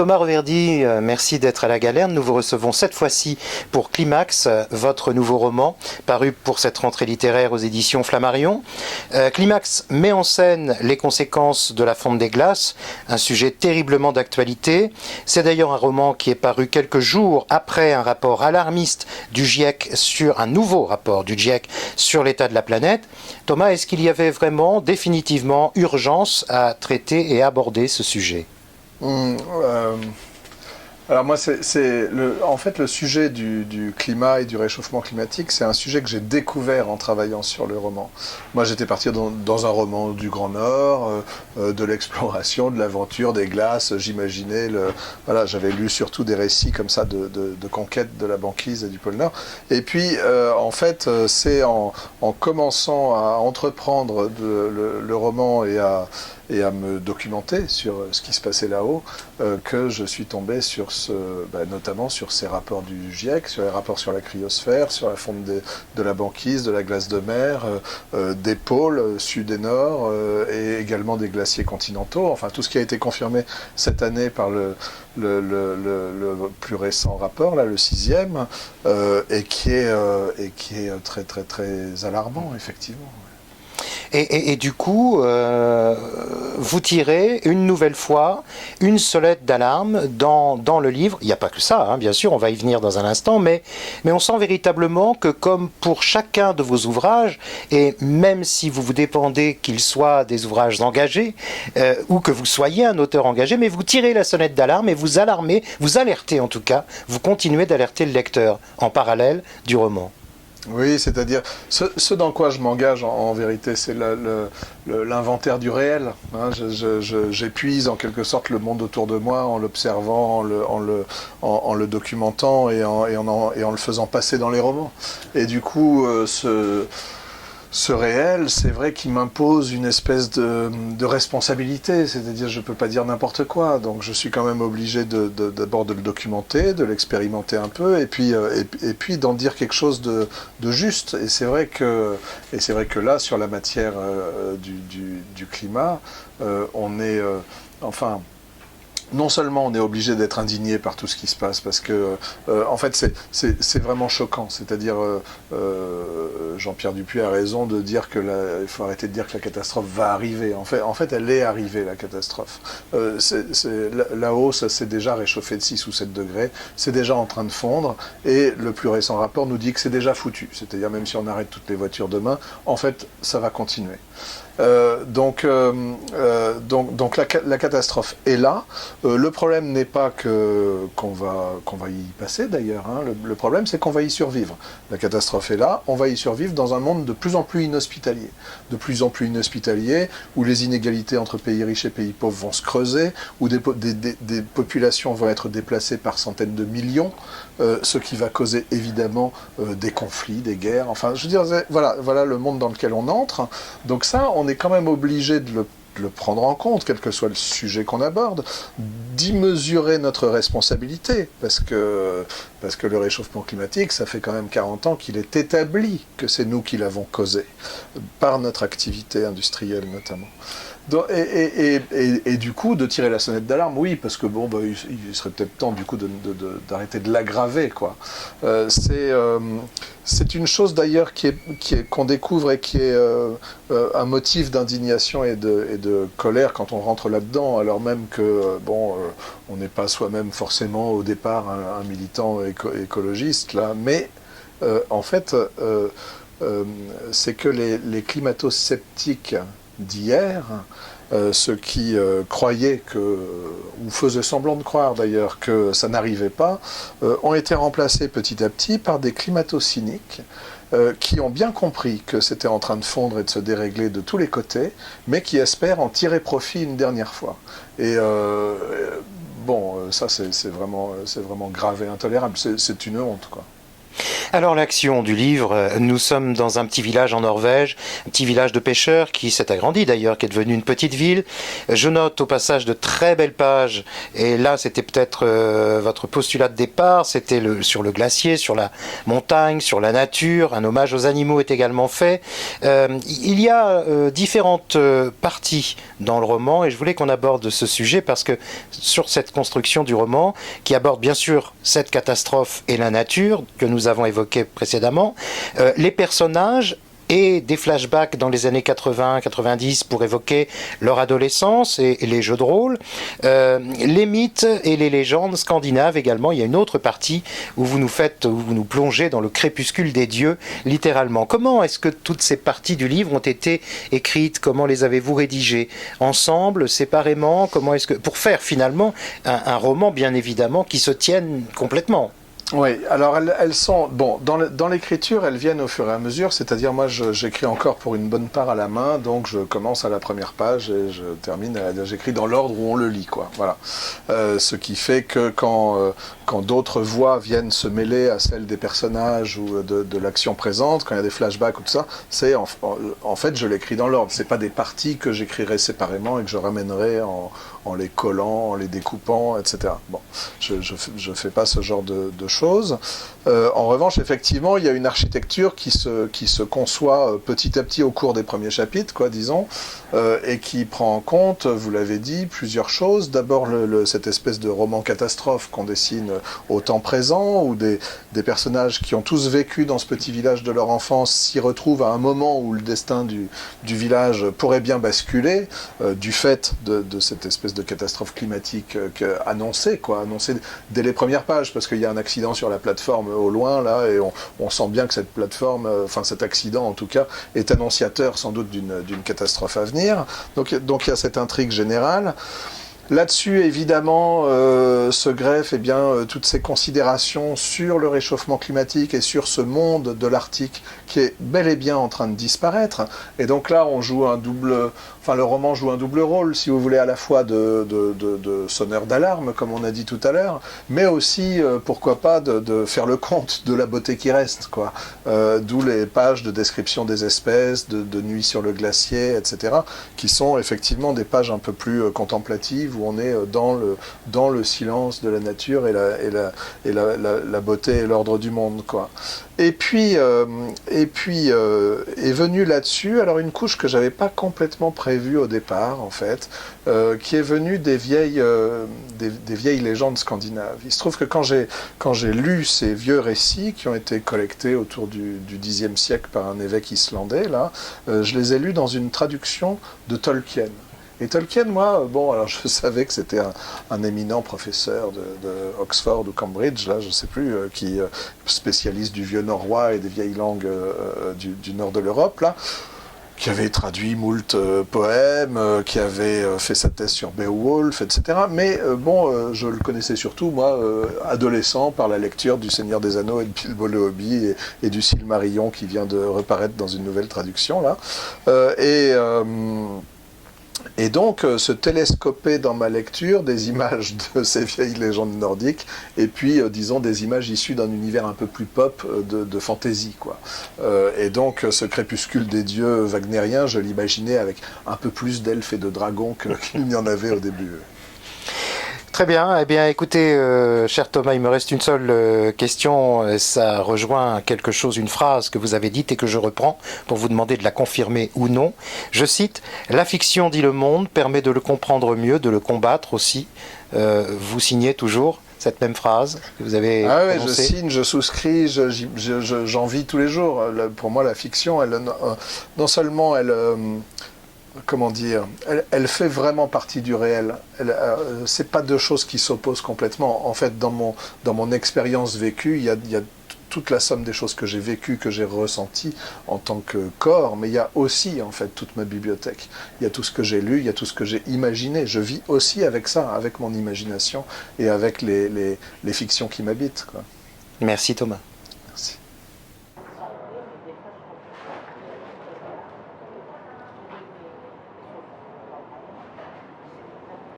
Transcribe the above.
Thomas Reverdy, merci d'être à la Galerne. Nous vous recevons cette fois-ci pour Climax, votre nouveau roman, paru pour cette rentrée littéraire aux éditions Flammarion. Climax met en scène les conséquences de la fonte des glaces, un sujet terriblement d'actualité. C'est d'ailleurs un roman qui est paru quelques jours après un rapport alarmiste du GIEC un nouveau rapport du GIEC sur l'état de la planète. Thomas, est-ce qu'il y avait vraiment, définitivement, urgence à traiter et aborder ce sujet ? Alors moi, en fait, le sujet du climat et du réchauffement climatique, c'est un sujet que j'ai découvert en travaillant sur le roman. Moi, j'étais parti dans un roman du Grand Nord, de l'exploration, de l'aventure, des glaces. J'imaginais, voilà, j'avais lu surtout des récits comme ça de conquête de la banquise et du pôle Nord. Et puis, en fait, c'est en commençant à entreprendre le roman et à me documenter sur ce qui se passait là-haut, que je suis tombé sur notamment sur ces rapports du GIEC, sur les rapports sur la cryosphère, sur la fonte de la banquise, de la glace de mer, des pôles sud et nord, et également des glaciers continentaux, enfin tout ce qui a été confirmé cette année par le plus récent rapport, là, le 6e, et qui est très très très alarmant, effectivement. Et du coup, vous tirez une nouvelle fois une sonnette d'alarme dans le livre. Il n'y a pas que ça, hein, bien sûr, on va y venir dans un instant, mais on sent véritablement que comme pour chacun de vos ouvrages, et même si vous vous dépendez qu'ils soient des ouvrages engagés, ou que vous soyez un auteur engagé, mais vous tirez la sonnette d'alarme et vous alertez en tout cas, vous continuez d'alerter le lecteur en parallèle du roman. Oui, c'est-à-dire, ce dans quoi je m'engage en vérité, c'est l'inventaire du réel. Hein. J'épuise en quelque sorte le monde autour de moi en l'observant, en le documentant et en le faisant passer dans les romans. Et du coup, ce réel, c'est vrai qu'il m'impose une espèce de responsabilité, c'est-à-dire je ne peux pas dire n'importe quoi, donc je suis quand même obligé d'abord de le documenter, de l'expérimenter un peu, et puis d'en dire quelque chose de juste. Et c'est vrai que là, sur la matière du climat, on est... enfin... Non seulement on est obligé d'être indigné par tout ce qui se passe, parce que en fait c'est vraiment choquant. C'est-à-dire Jean-Pierre Dupuy a raison de dire que il faut arrêter de dire que la catastrophe va arriver. En fait, elle est arrivée, la catastrophe. Là-haut, ça s'est déjà réchauffé de 6 ou 7 degrés. C'est déjà en train de fondre. Et le plus récent rapport nous dit que c'est déjà foutu. C'est-à-dire même si on arrête toutes les voitures demain, en fait, ça va continuer. Donc la catastrophe est là. Le problème n'est pas qu'on va y passer d'ailleurs. Hein. Le problème, c'est qu'on va y survivre. La catastrophe est là. On va y survivre dans un monde de plus en plus inhospitalier. De plus en plus inhospitalier, où les inégalités entre pays riches et pays pauvres vont se creuser, où des populations vont être déplacées par centaines de millions, ce qui va causer évidemment des conflits, des guerres. Enfin, je veux dire, voilà le monde dans lequel on entre. Donc ça, on est quand même obligé de le prendre en compte, quel que soit le sujet qu'on aborde, d'y mesurer notre responsabilité, parce que le réchauffement climatique, ça fait quand même 40 ans qu'il est établi que c'est nous qui l'avons causé, par notre activité industrielle notamment. Et du coup, de tirer la sonnette d'alarme, oui, parce que bon, il serait peut-être temps du coup d'arrêter de l'aggraver, quoi. C'est une chose d'ailleurs qu'on découvre et qui est un motif d'indignation et de colère quand on rentre là-dedans, alors même que on n'est pas soi-même forcément au départ un militant écologiste là, mais en fait, c'est que les climato-sceptiques d'hier, ceux qui croyaient ou faisaient semblant de croire d'ailleurs que ça n'arrivait pas, ont été remplacés petit à petit par des climato-cyniques qui ont bien compris que c'était en train de fondre et de se dérégler de tous les côtés, mais qui espèrent en tirer profit une dernière fois. Et ça c'est vraiment grave et intolérable, c'est une honte, quoi. Alors l'action du livre, nous sommes dans un petit village en Norvège, un petit village de pêcheurs qui s'est agrandi d'ailleurs, qui est devenu une petite ville. Je note au passage de très belles pages, et là c'était peut-être votre postulat de départ, c'était sur le glacier, sur la montagne, sur la nature, un hommage aux animaux est également fait. Il y a différentes parties dans le roman, et je voulais qu'on aborde ce sujet parce que sur cette construction du roman, qui aborde bien sûr cette catastrophe et la nature que nous avons évoqué précédemment, les personnages et des flashbacks dans les années 80-90 pour évoquer leur adolescence et les jeux de rôle, les mythes et les légendes scandinaves également. Il y a une autre partie où vous nous plongez dans le crépuscule des dieux, littéralement. Comment est-ce que toutes ces parties du livre ont été écrites? Comment les avez-vous rédigées? Ensemble, séparément? Comment est-ce que pour faire finalement un roman, bien évidemment, qui se tienne complètement? Oui, alors elles sont... Bon, dans l'écriture, elles viennent au fur et à mesure, c'est-à-dire moi j'écris encore pour une bonne part à la main, donc je commence à la première page et je termine, j'écris dans l'ordre où on le lit, quoi. Voilà. Ce qui fait que quand d'autres voix viennent se mêler à celles des personnages ou de l'action présente, quand il y a des flashbacks ou tout ça, c'est en fait je l'écris dans l'ordre, c'est pas des parties que j'écrirai séparément et que je ramènerai en les collant, en les découpant, etc. Bon, je fais pas ce genre de choses. En revanche, effectivement, il y a une architecture qui se conçoit petit à petit au cours des premiers chapitres, quoi, disons, et qui prend en compte, vous l'avez dit, plusieurs choses. D'abord, cette espèce de roman catastrophe qu'on dessine au temps présent, où des personnages qui ont tous vécu dans ce petit village de leur enfance s'y retrouvent à un moment où le destin du village pourrait bien basculer, du fait de cette espèce de catastrophe climatique annoncée dès les premières pages, parce qu'il y a un accident sur la plateforme au loin, là, et on sent bien que cette plateforme, cet accident en tout cas, est annonciateur sans doute d'une catastrophe à venir. Donc il y a cette intrigue générale. Là-dessus, évidemment, se greffent toutes ces considérations sur le réchauffement climatique et sur ce monde de l'Arctique qui est bel et bien en train de disparaître. Et donc là, le roman joue un double rôle, si vous voulez, à la fois de sonneur d'alarme, comme on a dit tout à l'heure, mais aussi, pourquoi pas, de faire le compte de la beauté qui reste, quoi. D'où les pages de description des espèces, de nuit sur le glacier, etc., qui sont effectivement des pages un peu plus contemplatives, où on est dans le silence de la nature et la beauté et l'ordre du monde, quoi. Et puis est venue là-dessus, alors une couche que j'avais pas complètement prévue au départ, en fait, qui est venue des vieilles légendes scandinaves. Il se trouve que quand j'ai lu ces vieux récits qui ont été collectés autour du Xe siècle par un évêque islandais, là, je les ai lus dans une traduction de Tolkien. Et Tolkien, moi, alors je savais que c'était un éminent professeur de Oxford ou Cambridge, là, je sais plus, qui spécialiste du vieux norrois et des vieilles langues du nord de l'Europe, là, qui avait traduit moult poèmes, qui avait fait sa thèse sur Beowulf, etc. Mais je le connaissais surtout, moi, adolescent, par la lecture du Seigneur des Anneaux et de Bilbo le Hobbit et du Silmarillion qui vient de reparaître dans une nouvelle traduction, là. Et donc, se télescoper dans ma lecture des images de ces vieilles légendes nordiques, et puis, disons, des images issues d'un univers un peu plus pop de fantasy, quoi. Et donc, ce crépuscule des dieux wagnérien, je l'imaginais avec un peu plus d'elfes et de dragons qu'il n'y en avait au début. Très bien. Eh bien, écoutez, cher Thomas, il me reste une seule question. Ça rejoint quelque chose, une phrase que vous avez dite et que je reprends pour vous demander de la confirmer ou non. Je cite, « La fiction, dit Le Monde, permet de le comprendre mieux, de le combattre aussi. » Vous signez toujours cette même phrase que vous avez prononcée? Je signe, je souscris, j'en vis tous les jours. Pour moi, la fiction, non seulement elle fait vraiment partie du réel. C'est pas deux choses qui s'opposent complètement. En fait, dans mon expérience vécue, il y a toute la somme des choses que j'ai vécues, que j'ai ressenties en tant que corps, mais il y a aussi, en fait, toute ma bibliothèque. Il y a tout ce que j'ai lu, il y a tout ce que j'ai imaginé. Je vis aussi avec ça, avec mon imagination et avec les fictions qui m'habitent, quoi. Merci Thomas.